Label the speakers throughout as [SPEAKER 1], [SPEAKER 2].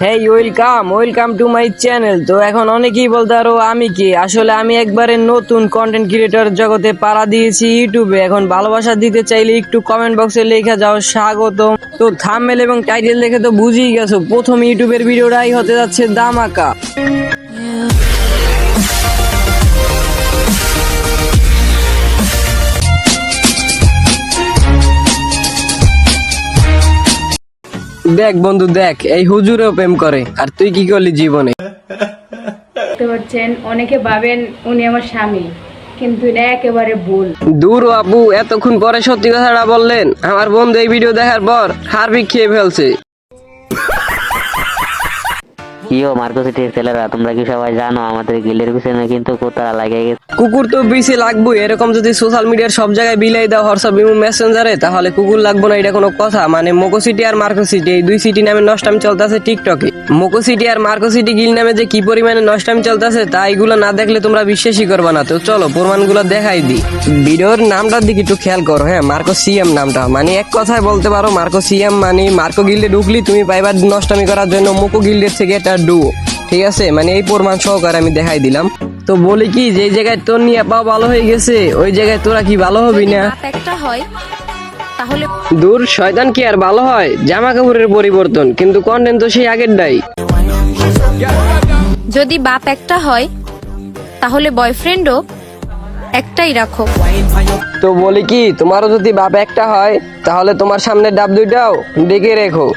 [SPEAKER 1] Hey welcome to my channel. তো এখন অনেকেই বলতে পারো আমি কি, আসলে আমি একবারে নতুন কন্টেন্ট ক্রিয়েটর জগতে পাড়া দিয়েছি ইউটিউবে। এখন ভালোবাসা দিতে চাইলে একটু কমেন্ট বক্সে লিখে যাও স্বাগতম। তো থাম্বনেল এবং টাইটেল দেখে তো বুঝেই গেছো প্রথম ইউটিউবের ভিডিওটাই হতে যাচ্ছে ধামাকা। দেখ বন্ধু দেখ, এই হুজুরেও প্রেম করে, আর তুই কি করলি জীবনে?
[SPEAKER 2] দেখতে পাচ্ছেন অনেকে ভাবেন উনি আমার স্বামী, কিন্তু এটা একেবারে ভুল।
[SPEAKER 1] দূর আপু, এতক্ষণ পরে সত্যি কথাটা বললেন। আমার বন্ধু এই ভিডিও দেখার পর হারপিক খেয়ে ফেলছে।
[SPEAKER 3] কিও মার্কো সিটির ছেলেরা, তোমরা কি সবাই জানো আমাদের গিলের পিছনে কিন্তু কোতারা লাগে গেছে।
[SPEAKER 1] কুকুর তো বেশি লাগবে, এরকম যদি সোশ্যাল মিডিয়ার সব জায়গায় বিলাই দাও হোয়াটসঅ্যাপ ইমো মেসেঞ্জারে, তাহলে কুকুর লাগবো না এটা কোনো কথা? মানে মোকো সিটি আর মার্কো সিটি এই দুই সিটি নামে নষ্টামি চলতেছে টিকটকে। মোকো সিটি আর মার্কো সিটি গিল নামে যে কি পরিমাণে নষ্টামি চলতেছে তা এইগুলো না দেখলে তোমরা বিশ্বাসই করবে না। তো চলো প্রমাণগুলো দেখাই দিই। ভিডিওর নামটার দিকে একটু খেয়াল করো। হ্যাঁ, মার্কো সিএম নামটা, মানে এক কথায় বলতে পারো মার্কো সিএম মানে মার্কো গিল্ডে ঢুকলি তুমি পাইবার নষ্টামি করার জন্য মোকো গিল্ডের থেকে একটা ডুও। ঠিক আছে, মানে এই প্রমাণ সহকারে আমি দেখাই দিলাম। তো বলি কি, যে জায়গায় তোর নিয়ে পাও ভালো হয়ে গেছে ওই জায়গায় তোরা কি ভালো হবি না?
[SPEAKER 4] একটা হয় তাহলে
[SPEAKER 1] দূর শয়তান কি আর ভালো হয়? জামা কাপড়ের পরিবর্তন, কিন্তু কন্টেন্ট তো সেই আগেরটাই।
[SPEAKER 4] যদি বাপ একটা হয় তাহলে বয়ফ্রেন্ডও একটাই রাখো।
[SPEAKER 1] তো বলি কি, তোমারও যদি বাপ একটা হয় তাহলে তোমার সামনে ডাব দুইটাও ডেকে রেখো।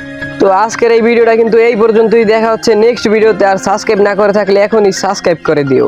[SPEAKER 1] তো আজকের এই ভিডিওটা কিন্তু এই পর্যন্তই, দেখা হচ্ছে নেক্সট ভিডিওতে। আর সাবস্ক্রাইব না করে থাকলে এখনই সাবস্ক্রাইব করে দিও।